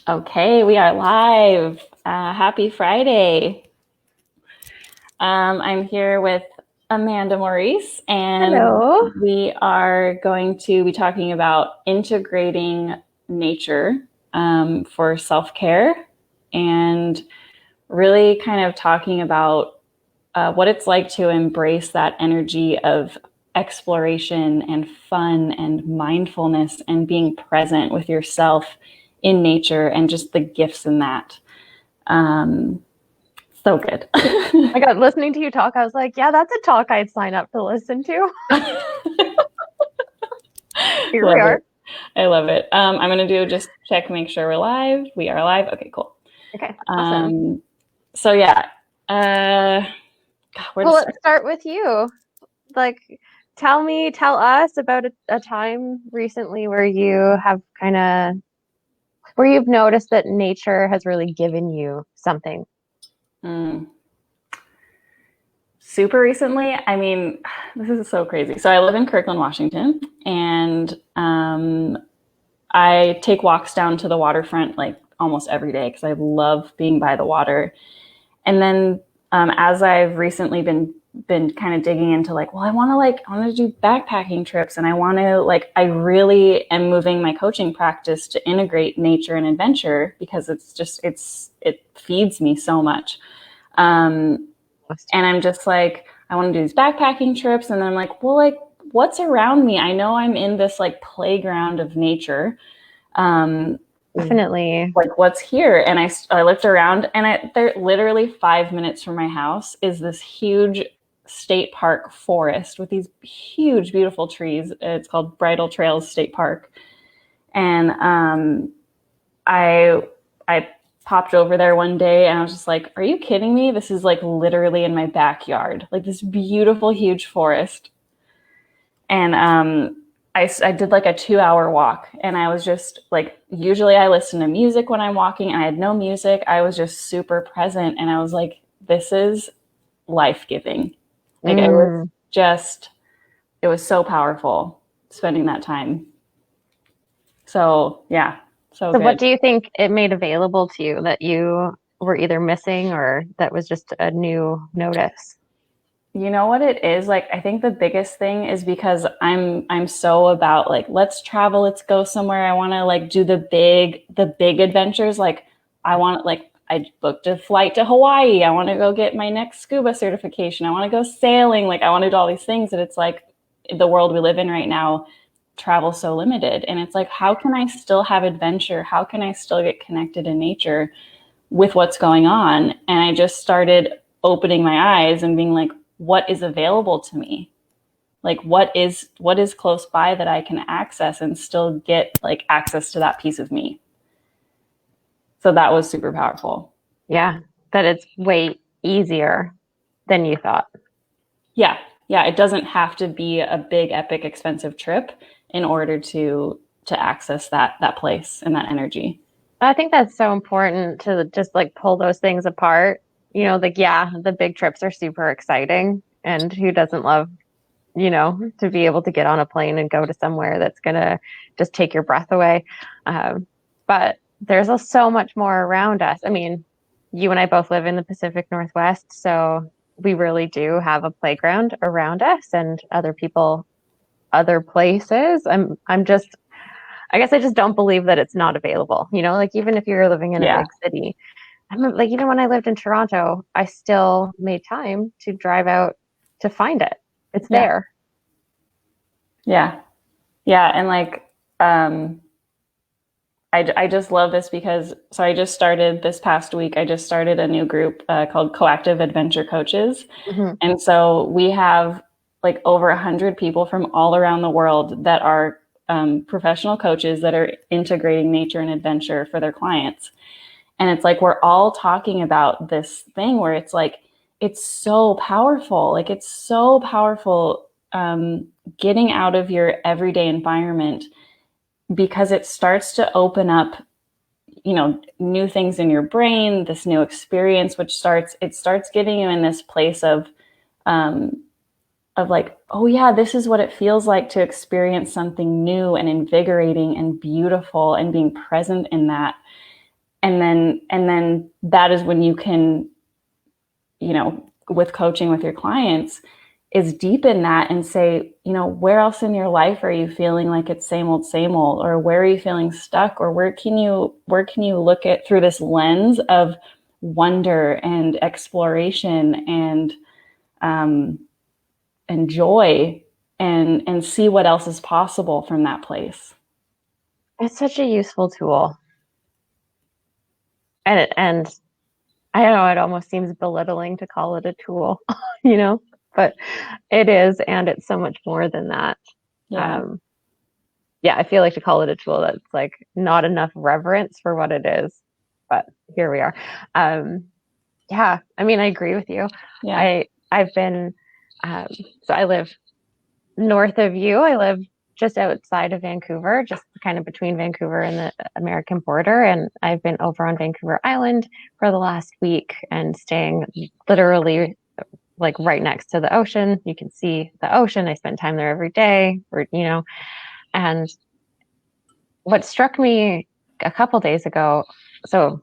Okay, we are live. Happy Friday. I'm here with Amanda Maurice, and Hello. we are going to be talking about integrating nature for self-care and really kind of talking about what it's like to embrace that energy of exploration and fun and mindfulness and being present with yourself in nature and just the gifts in that. Um, so good. I got listening to you talk. I was like, yeah, that's a talk I'd sign up to listen to. Here we Love it. are. I love it. I'm going to do just check, make sure we're live. We are live. Okay, cool. Okay, awesome. Um, so yeah, where to Well, start? let's start with you. Like, tell us about a time recently where you have where you've noticed that nature has really given you something. Mm. Super recently, I mean, this is so crazy. So I live in Kirkland, Washington, and I take walks down to the waterfront like almost every day because I love being by the water. And then as I've recently been kind of digging into like, well, I want to do backpacking trips, and I really am moving my coaching practice to integrate nature and adventure because it feeds me so much. Um, and I'm just like, I want to do these backpacking trips, and then I'm like, well, like what's around me? I know I'm in this like playground of nature. Um, Definitely. like what's here, and I looked around, and there literally 5 minutes from my house is this huge state park forest with these huge beautiful trees. It's called Bridal Trails State Park, and I popped over there one day, and I was just like, are you kidding me? This is like literally in my backyard, like this beautiful huge forest. And I did like a 2 hour walk, and I was just like, usually I listen to music when I'm walking, and I had no music. I was just super present, and I was like, this is life giving. Like Mm. it was so powerful spending that time. So yeah, so So, what good. do you think it made available to you that you were either missing or that was just a new notice? You know what it is? Like I think the biggest thing is because I'm so about like let's travel, let's go somewhere. I want to like do the big adventures. Like I booked a flight to Hawaii. I want to go get my next scuba certification. I want to go sailing. Like I want to do all these things, and it's like the world we live in right now, travel so limited, and it's like how can I still have adventure? How can I still get connected in nature with what's going on? And I just started opening my eyes and being like, what is available to me? Like what is close by that I can access and still get like access to that piece of me. So that was super powerful. Yeah, that it's way easier than you thought. Yeah. Yeah, it doesn't have to be a big epic expensive trip in order to access that place and that energy. I think that's so important to just like pull those things apart. Like, yeah, the big trips are super exciting. And who doesn't love, to be able to get on a plane and go to somewhere that's going to just take your breath away. Um, but there's so much more around us. I mean, you and I both live in the Pacific Northwest, so we really do have a playground around us and other people, other places. I guess I just don't believe that it's not available. Like even if you're living in a Yeah. big city, like even when I lived in Toronto, I still made time to drive out to find it. It's Yeah. there. Yeah. Yeah. And like I just love this because so I just started this past week. I just started a new group called Coactive Adventure Coaches, Hmm. and so we have like over 100 people from all around the world that are professional coaches that are integrating nature and adventure for their clients. And it's like we're all talking about this thing where it's like it's so powerful. Like it's so powerful getting out of your everyday environment because it starts to open up, new things in your brain, this new experience, which starts getting you in this place um, of like, oh yeah, this is what it feels like to experience something new and invigorating and beautiful and being present in that. and then that is when you can, with coaching with your clients, is deepen that and say, where else in your life are you feeling like it's same old, or where are you feeling stuck, or where can you look at through this lens of wonder and exploration and joy, and see what else is possible from that place. It's such a useful tool. And I don't know, it almost seems belittling to call it a tool, but it is, and it's so much more than that. Yeah. Yeah, I feel like to call it a tool, that's like not enough reverence for what it is, but here we are. Yeah, I mean, I agree with you. Yeah. I've been, so I live north of you. I live just outside of Vancouver, just kind of between Vancouver and the American border. And I've been over on Vancouver Island for the last week and staying literally like right next to the ocean. You can see the ocean. I spend time there every day, and what struck me a couple days ago, so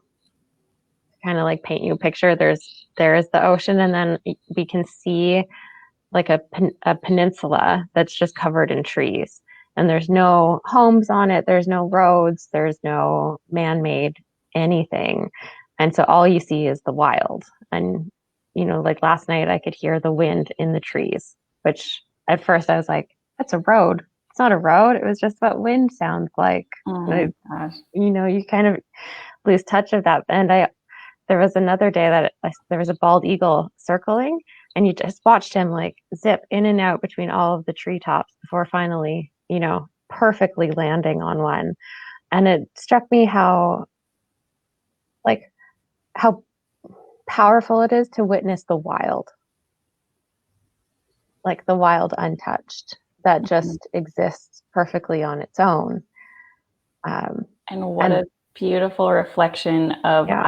kind of like paint you a picture, there is the ocean, and then we can see like a peninsula that's just covered in trees, and there's no homes on it, there's no roads, there's no man-made anything, and so all you see is the wild. And like last night I could hear the wind in the trees, which at first I was like, that's a road. It's not a road, it was just what wind sounds like. Oh my gosh. You kind of lose touch of that. And there was another day that there was a bald eagle circling, and you just watched him like zip in and out between all of the treetops before finally, perfectly landing on one. And it struck me how powerful it is to witness the wild, like the wild untouched, that just exists perfectly on its own. And what a beautiful reflection of Yeah.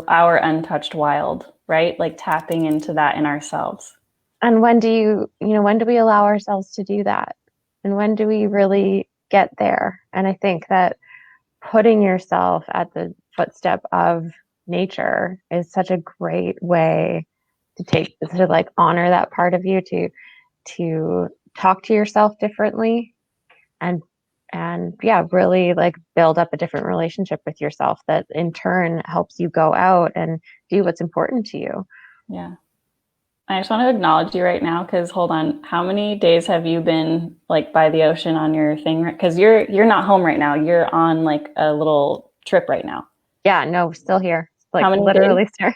our untouched wild, right? Like tapping into that in ourselves. And when do we allow ourselves to do that? And when do we really get there? And I think that putting yourself at the footstep of nature is such a great way to like honor that part of you, to talk to yourself differently, and yeah, really like build up a different relationship with yourself that in turn helps you go out and do what's important to you. Yeah. I just want to acknowledge you right now, because hold on, how many days have you been like by the ocean on your thing? Because you're not home right now. You're on like a little trip right now. Yeah, no, still here. Like How many literally days?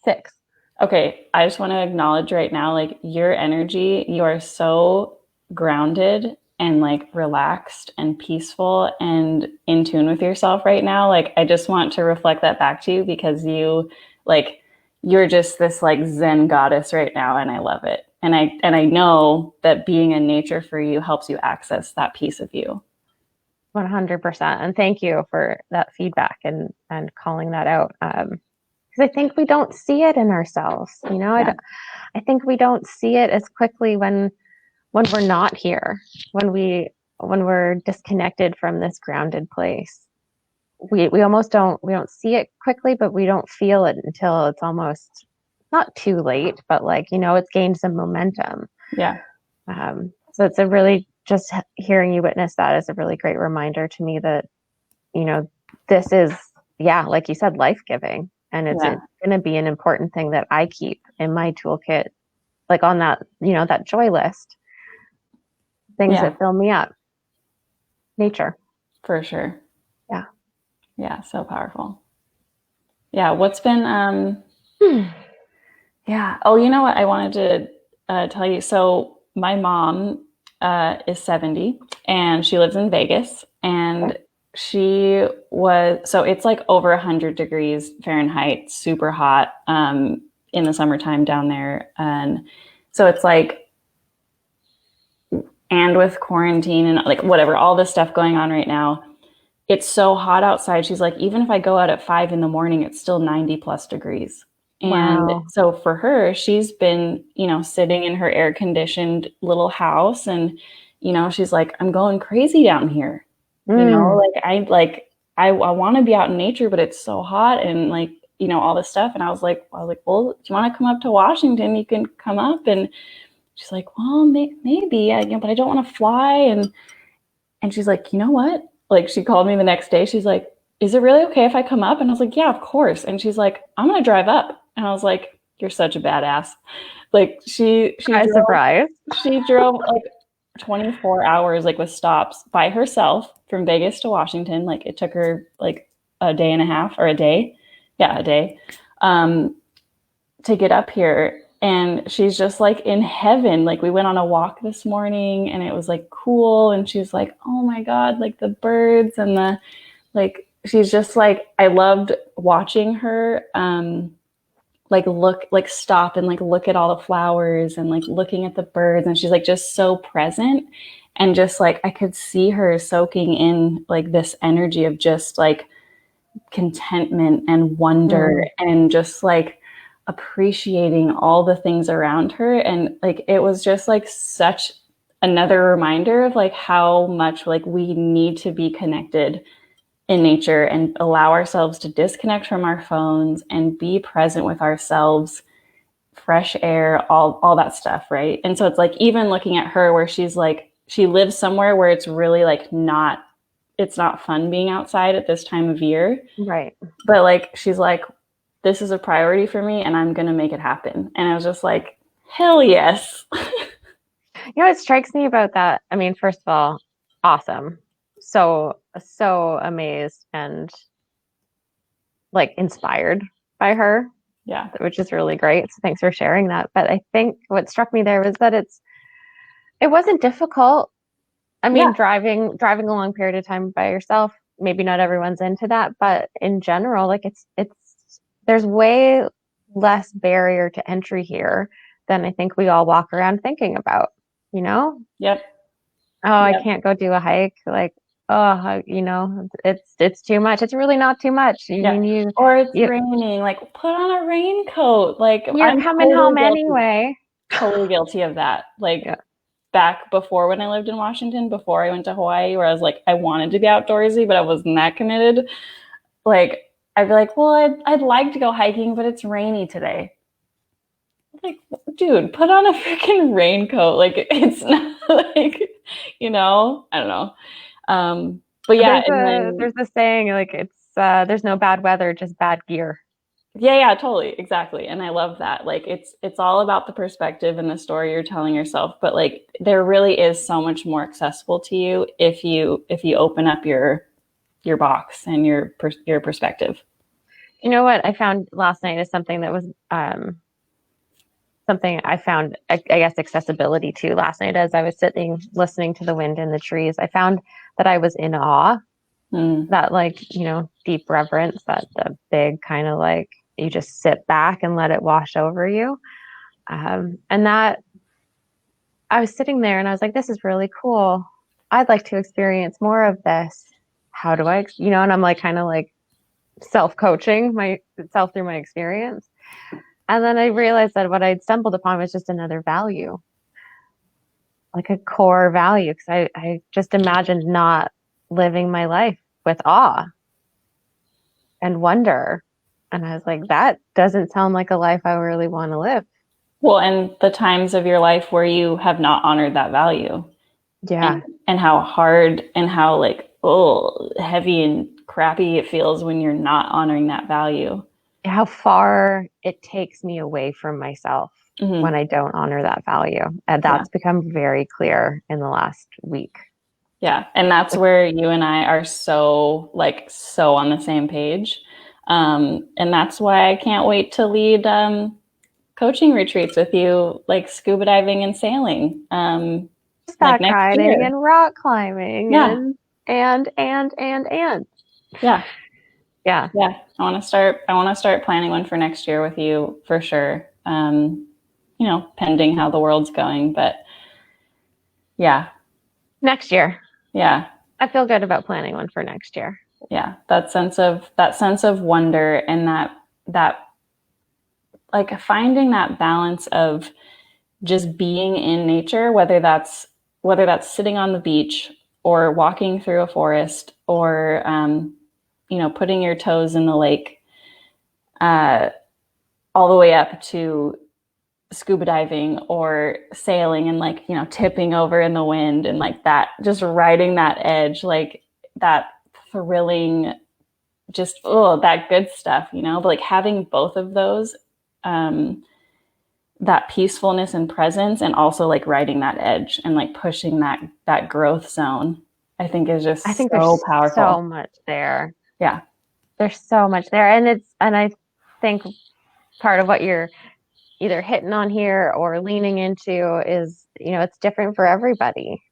6. Okay, I just want to acknowledge right now, like your energy, you are so grounded and like relaxed and peaceful and in tune with yourself right now. Like I just want to reflect that back to you, because you're just this like Zen goddess right now, and I love it. And I know that being in nature for you helps you access that piece of you. 100%. And thank you for that feedback and calling that out. Because I think we don't see it in ourselves. Yeah. I think we don't see it as quickly when we're not here, when we're disconnected from this grounded place. We almost we don't see it quickly, but we don't feel it until it's almost not too late, but like, it's gained some momentum. Yeah. So it's a really, just hearing you witness that is a really great reminder to me that, this is, yeah, like you said, life-giving. And it's going to be an important thing that I keep in my toolkit, like on that, that joy list, things that fill me up. Nature. For sure. Yeah. Yeah. So powerful. Yeah. What's been, yeah. Oh, you know what? I wanted to tell you. So my mom is 70 and she lives in Vegas, and so it's like over 100 degrees Fahrenheit, super hot in the summertime down there. And so it's like, and with quarantine and like whatever, all this stuff going on right now, it's so hot outside. She's like, even if I go out at 5 a.m, it's still 90 plus degrees. And so for her, she's been, sitting in her air conditioned little house, and, she's like, I'm going crazy down here. I want to be out in nature, but it's so hot and like, you know, all this stuff. And I was like, well, do you want to come up to Washington? You can come up. And she's like, well, maybe, you know, but I don't want to fly. And she's like, you know what? Like, she called me the next day. She's like, is it really okay if I come up? And I was like, yeah, of course. And she's like, I'm going to drive up. And I was like, you're such a badass. Like Surprise. she drove like 24 hours, like with stops by herself from Vegas to Washington. Like it took her like a day and a half or a day. Yeah, a day. To get up here. And she's just like in heaven. Like we went on a walk this morning and it was like cool. And she's like, oh my God, like the birds and the like, she's just like, I loved watching her like look, like stop and like look at all the flowers and like looking at the birds. And she's like just so present. And just like I could see her soaking in like this energy of just like contentment and wonder and just like appreciating all the things around her. And like it was just like such another reminder of like how much like we need to be connected in nature and allow ourselves to disconnect from our phones and be present with ourselves, fresh air, all that stuff, right? And so it's like even looking at her where she's like she lives somewhere where it's really like not it's not fun being outside at this time of year, right? But like she's like, this is a priority for me and I'm going to make it happen. And I was just like, hell yes. You know, it strikes me about that. I mean, first of all, awesome. So amazed and like inspired by her. Yeah. Which is really great. So thanks for sharing that. But I think what struck me there was that it wasn't difficult. I mean, driving a long period of time by yourself, maybe not everyone's into that, but in general, like it's there's way less barrier to entry here than I think we all walk around thinking about, you know? Yep. Oh, I can't go do a hike. Like, oh, you know, it's too much. It's really not too much. Or it's raining. Like, put on a raincoat. Like, you're coming home anyway. Totally guilty of that. Like, back before when I lived in Washington, before I went to Hawaii, where I was like, I wanted to be outdoorsy, but I wasn't that committed. Like, I'd be like, well, I'd like to go hiking, but it's rainy today. Like, dude, put on a freaking raincoat. Like, it's not like, you know, I don't know. But yeah, there's the saying like it's there's no bad weather, just bad gear. Yeah, totally, exactly. And I love that. Like it's all about the perspective and the story you're telling yourself. But like there really is so much more accessible to you if you open up your box and your perspective. You know what I found last night is something that was something I found, I guess, accessibility to last night as I was sitting listening to the wind in the trees. I found that I was in awe, that like, you know, deep reverence, that the big kind of like you just sit back and let it wash over you. And that I was sitting there and I was like, this is really cool. I'd like to experience more of this. How do I, you know, and I'm like kind of like self-coaching myself through my experience. And then I realized that what I'd stumbled upon was just another value, like a core value. Because I just imagined not living my life with awe and wonder. And I was like, that doesn't sound like a life I really want to live. Well, and the times of your life where you have not honored that value. Yeah. And how hard and how like, heavy and crappy it feels when you're not honoring that value. How far it takes me away from myself when I don't honor that value. And that's become very clear in the last week. Yeah. And that's where you and I are so on the same page. And that's why I can't wait to lead coaching retreats with you, like scuba diving and sailing. Back riding and rock climbing and. Yeah. I want to start planning one for next year with you for sure. You know, pending how the world's going, but yeah. Next year. Yeah. I feel good about planning one for next year. Yeah. That sense of wonder and that like finding that balance of just being in nature, whether that's sitting on the beach or walking through a forest or putting your toes in the lake, uh, all the way up to scuba diving or sailing and like, tipping over in the wind and like that, just riding that edge, like that thrilling, just, oh, that good stuff, but like having both of those, um, that peacefulness and presence and also like riding that edge and like pushing that growth zone, I think is I just think so there's powerful. so much there. Yeah. There's so much there. And I think part of what you're either hitting on here or leaning into is, it's different for everybody,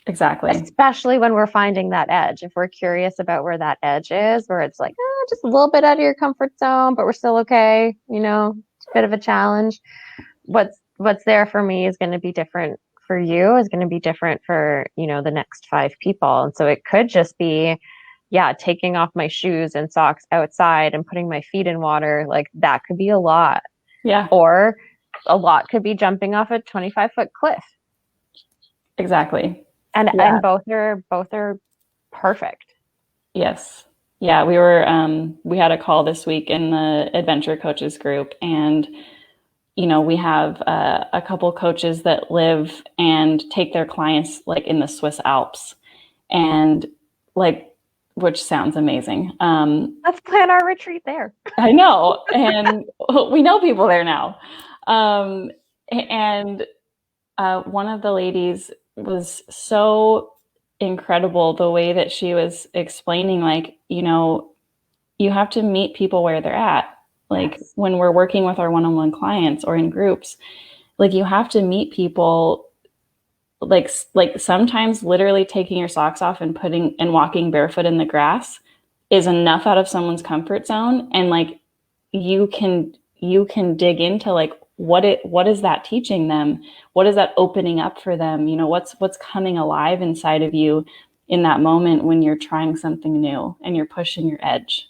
Exactly. especially when we're finding that edge. If we're curious about where that edge is, where it's like, just a little bit out of your comfort zone, but we're still okay, it's a bit of a challenge. What's there for me is going to be different for you, is going to be different for, the next 5 people. And so it could just be, yeah, taking off my shoes and socks outside and putting my feet in water. Like that could be a lot. Yeah, Or a lot could be jumping off a 25-foot cliff. exactly. And Yeah. both are perfect. Yes. Yeah, we had a call this week in the adventure coaches group, and we have a couple coaches that live and take their clients like in the Swiss Alps, and like, which sounds amazing. Let's plan our retreat there. I know, and we know people there now. And one of the ladies was so incredible the way that she was explaining, like, you have to meet people where they're at. Like Yes. when we're working with our one-on-one clients or in groups, like you have to meet people, like sometimes literally taking your socks off and putting and walking barefoot in the grass is enough out of someone's comfort zone, and like you can dig into like what is that teaching them, what is that opening up for them, what's coming alive inside of you in that moment when you're trying something new and you're pushing your edge.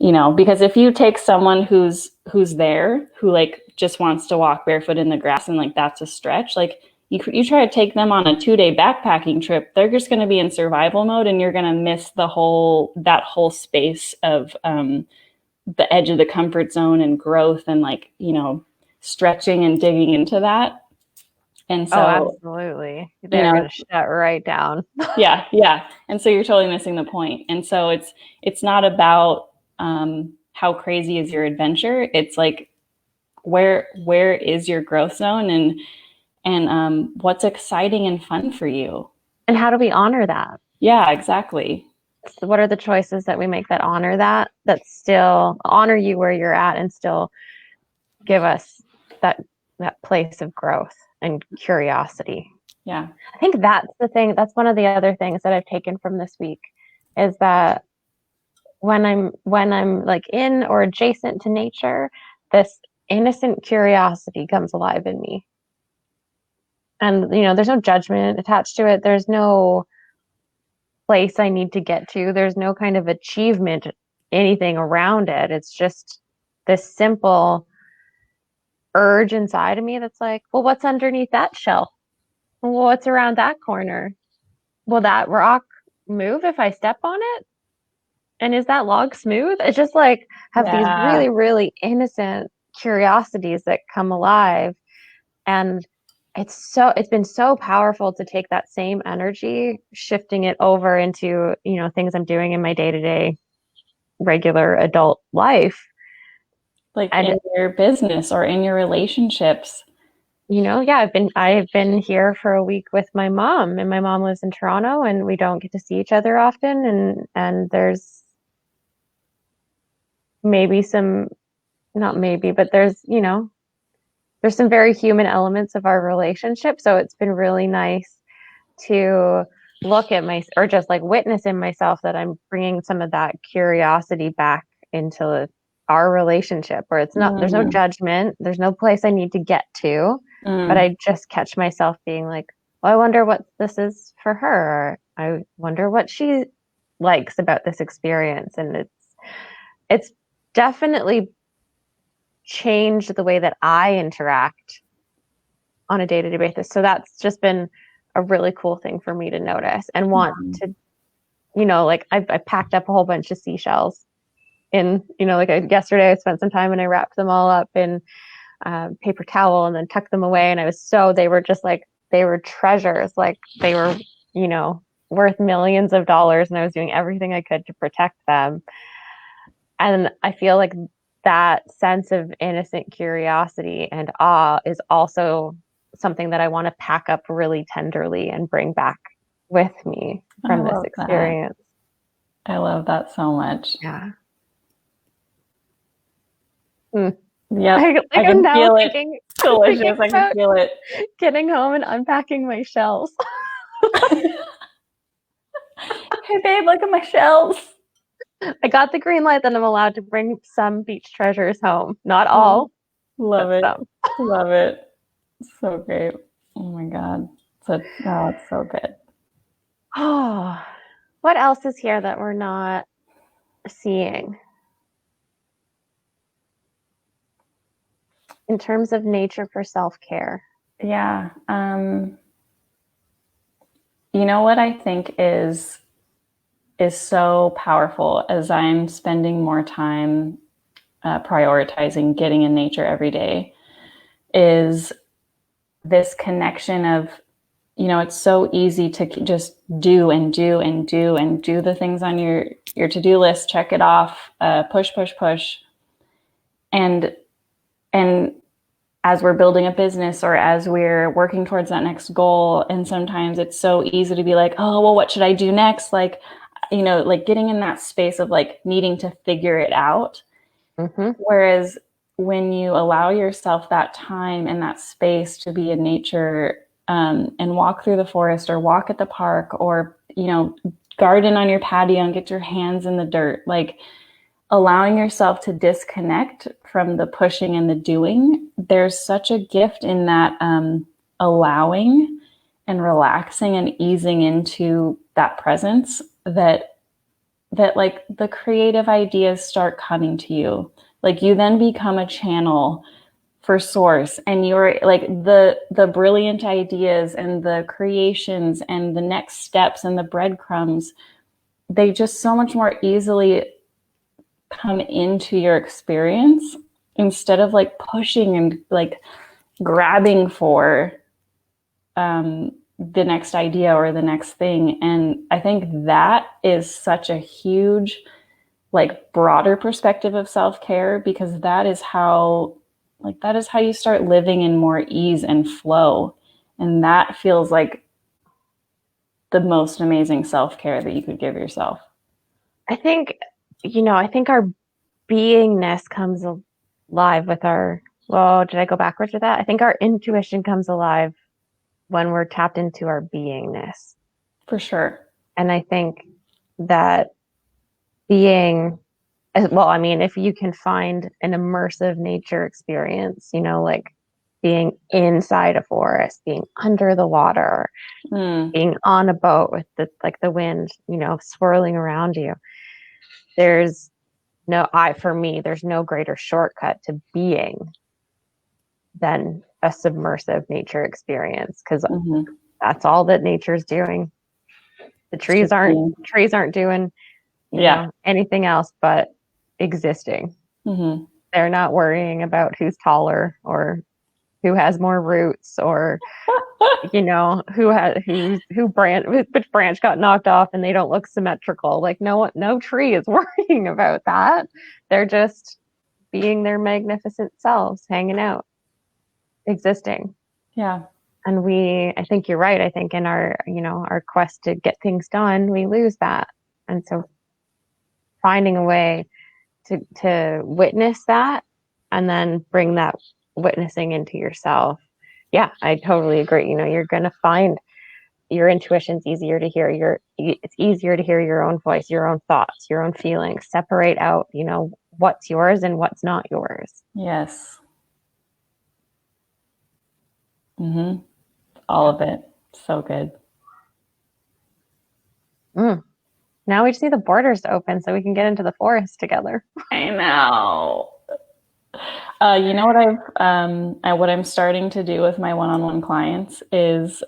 Because if you take someone who's there, who like just wants to walk barefoot in the grass and like that's a stretch, like you try to take them on a 2-day backpacking trip, they're just going to be in survival mode, and you're going to miss that whole space of the edge of the comfort zone and growth and like stretching and digging into that. And Oh, so absolutely. you They're know going to shut right down. yeah, and so you're totally missing the point. And so it's not about how crazy is your adventure. It's like where is your growth zone, and what's exciting and fun for you. And how do we honor that? Yeah, exactly. So what are the choices that we make that honor that still honor you where you're at and still give us that place of growth and curiosity? Yeah. I think that's the thing. That's one of the other things that I've taken from this week is that when I'm like in or adjacent to nature, this innocent curiosity comes alive in me. And there's no judgment attached to it. There's no place I need to get to. There's no kind of achievement, anything around it. It's just this simple urge inside of me that's like, well, what's underneath that shelf? Well, what's around that corner? Will that rock move if I step on it? And is that log smooth? It's just like have these Yeah. really, really innocent curiosities that come alive. And it's been so powerful to take that same energy, shifting it over into, things I'm doing in my day-to-day regular adult life. Like And in your business or in your relationships. yeah, I've been here for a week with my mom, and my mom lives in Toronto, and we don't get to see each other often, and there's maybe some, not maybe, but there's some very human elements of our relationship. So it's been really nice to look at or just like witness in myself that I'm bringing some of that curiosity back into our relationship, where there's no judgment, there's no place I need to get to, but I just catch myself being like, well, I wonder what this is for her. Or I wonder what she likes about this experience. And it's definitely changed the way that I interact on a day-to-day basis. So that's just been a really cool thing for me to notice and want to like I packed up a whole bunch of seashells in, yesterday I spent some time and I wrapped them all up in paper towel and then tucked them away. And they were just like, they were treasures. Like they were, you know, worth millions of dollars. And I was doing everything I could to protect them. And I feel like that sense of innocent curiosity and awe is also something that I want to pack up really tenderly and bring back with me I from this love that. experience. I love that so much. Yeah. Mm. Yep. I I'm can now feel it. thinking, thinking Delicious. I can about feel it. getting home and unpacking my shells. Hey babe, look at my shells. I got the green light that I'm allowed to bring some beach treasures home. Not Oh, all, love but it. some. Love it. So great. Oh my God. It's so good. Oh, what else is here that we're not seeing in terms of nature for self-care? Yeah. You know what I think is so powerful as I'm spending more time prioritizing getting in nature every day is this connection of, it's so easy to just do and do and do and do the things on your to-do list, check it off, push, push, push. And and as we're building a business or as we're working towards that next goal, and sometimes it's so easy to be like, oh, well, what should I do next? Like, like getting in that space of like needing to figure it out. Mm-hmm. Whereas when you allow yourself that time and that space to be in nature, and walk through the forest or walk at the park or, garden on your patio and get your hands in the dirt, like allowing yourself to disconnect from the pushing and the doing, there's such a gift in that, allowing and relaxing and easing into that presence that like the creative ideas start coming to you. Like you then become a channel for source, and you're like the brilliant ideas and the creations and the next steps and the breadcrumbs, they just so much more easily come into your experience instead of like pushing and like grabbing for the next idea or the next thing. And I think that is such a huge, like broader perspective of self-care, because that is how you start living in more ease and flow. And that feels like the most amazing self-care that you could give yourself. I think, I think our beingness comes alive with well, did I go backwards with that? I think our intuition comes alive when we're tapped into our beingness. For sure. And I think that being, well, I mean, if you can find an immersive nature experience, like being inside a forest, being under the water, being on a boat with the wind, swirling around you. For me, there's no greater shortcut to being than a submersive nature experience, because that's all that nature's doing. The trees aren't doing, anything else but existing. They're not worrying about who's taller or who has more roots or which branch got knocked off and they don't look symmetrical. Like no tree is worrying about that. They're just being their magnificent selves, hanging out, existing. Yeah. And I think you're right. I think in our quest to get things done, we lose that. And so finding a way to witness that and then bring that witnessing into yourself. Yeah, I totally agree. You're going to find your intuition's easier to hear. It's easier to hear your own voice, your own thoughts, your own feelings, separate out, what's yours and what's not yours. Yes. All of it. So good. Now we just need the borders to open so we can get into the forest together. I know. You know what I'm starting to do with my one-on-one clients is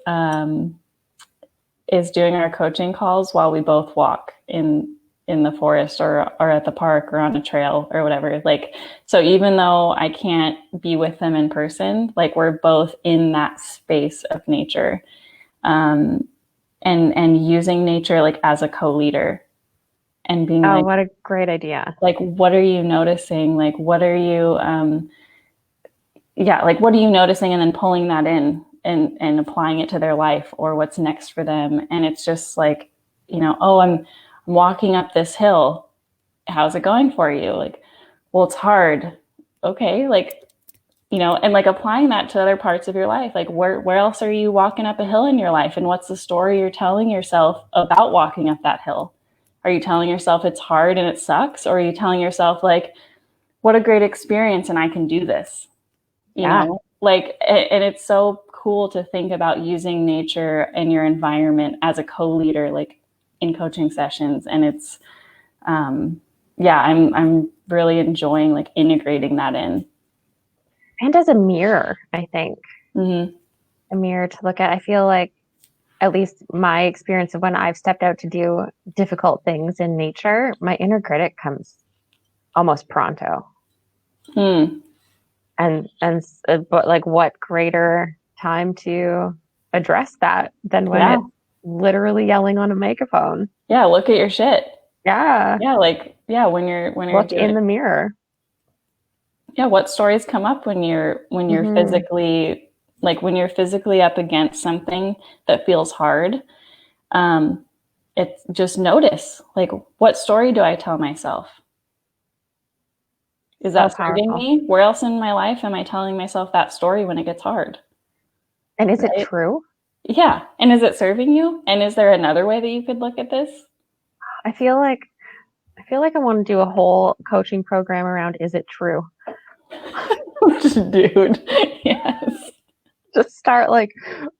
is doing our coaching calls while we both walk in the forest or at the park or on a trail or whatever. Like, so even though I can't be with them in person, like we're both in that space of nature, and using nature like as a co-leader and being Oh, like, what a great idea. like, what are you noticing? Like, what are you, yeah, like what are you noticing, and then pulling that in and applying it to their life or what's next for them. And it's just like, oh, I'm walking up this hill. How's it going for you? Like, well, it's hard. Okay, like, and like applying that to other parts of your life. Like, where else are you walking up a hill in your life, and what's the story you're telling yourself about walking up that hill? Are you telling yourself it's hard and it sucks, or are you telling yourself like, what a great experience and I can do this? Yeah. Like, and it's so cool to think about using nature and your environment as a co-leader, like in coaching sessions. And it's, yeah, I'm really enjoying like integrating that in. And as a mirror, I think. Mm-hmm. A mirror to look at. I feel like, at least my experience of when I've stepped out to do difficult things in nature, my inner critic comes almost pronto. Mm. But like, what greater time to address that than when Yeah. it's literally yelling on a megaphone? Yeah. Look at your shit. Yeah. Yeah. Like, yeah. When you're Look doing in the mirror. Yeah. What stories come up when you're Mhm. physically, like when you're physically up against something that feels hard? Um, it's just notice, like, what story do I tell myself? Is So that serving powerful. me? Where else in my life am I telling myself that story when it gets hard? And is it Right? true? Yeah. And is it serving you? And is there another way that you could look at this? I feel like I want to do a whole coaching program around, is it true? Dude. Yes. Just start like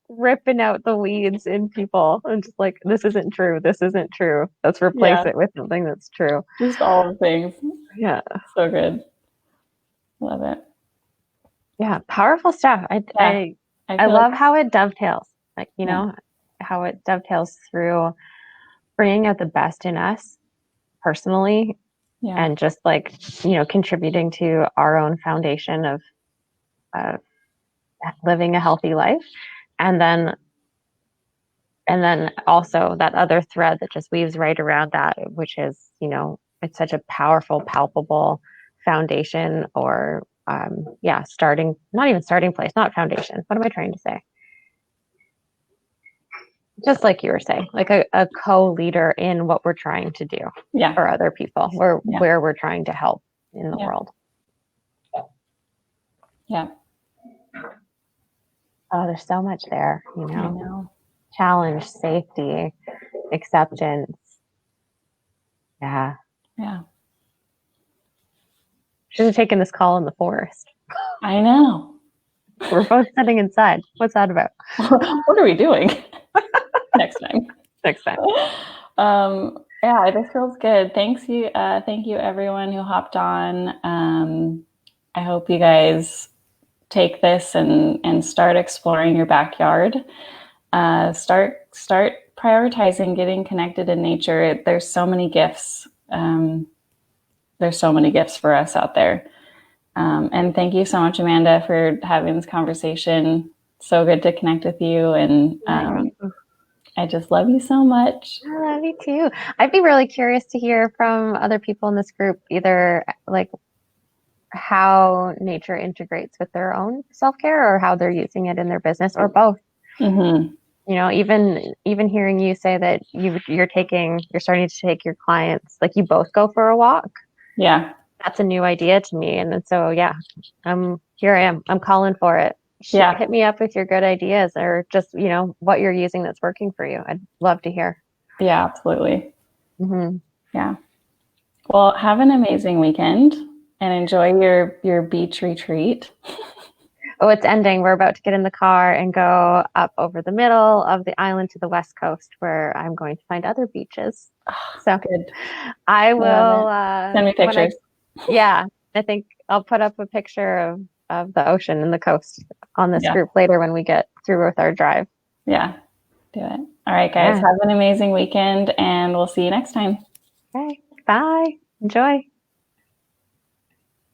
ripping out the weeds in people and just like, this isn't true. This isn't true. Let's replace Yeah. it with something that's true. Just all the things. Yeah. So good. Love it. Yeah. Powerful stuff. Yeah. I I feel like, love how it dovetails, like, yeah. how it dovetails through bringing out the best in us personally, Yeah. and just like, contributing to our own foundation of uh, living a healthy life. And then also that other thread that just weaves right around that, which is, it's such a powerful, palpable foundation, or starting, not even starting place, not foundation. What am I trying to say? Just like you were saying, like a co-leader in what we're trying to do Yeah. for other people, Yeah. where we're trying to help in the Yeah. world. Yeah. Oh, there's so much there, I know. challenge, safety, acceptance. Yeah. Yeah. Should have taken this call in the forest. I know. We're both sitting inside. What's that about? What are we doing next time? Next time. Yeah, this feels good. Thank you everyone who hopped on. I hope you guys take this and start exploring your backyard. Start prioritizing getting connected in nature. There's so many gifts. There's so many gifts for us out there. And thank you so much, Amanda, for having this conversation. So good to connect with you. And I just love you so much. I love you too. I'd be really curious to hear from other people in this group, either like how nature integrates with their own self-care, or how they're using it in their business, or both. Mm-hmm. Even hearing you say that you're starting to take your clients, like you both go for a walk. Yeah. That's a new idea to me. And so, yeah, here I am. I'm calling for it. Yeah. Hit me up with your good ideas, or just, what you're using that's working for you. I'd love to hear. Yeah, absolutely. Mm-hmm. Yeah. Well, have an amazing weekend and enjoy your beach retreat. Oh, it's ending. We're about to get in the car and go up over the middle of the island to the west coast, where I'm going to find other beaches. So good. I will send me pictures. I think I'll put up a picture of the ocean and the coast on this group later when we get through with our drive. Yeah, do it. All right, guys, Yeah. have an amazing weekend and we'll see you next time. Okay. Bye. Enjoy.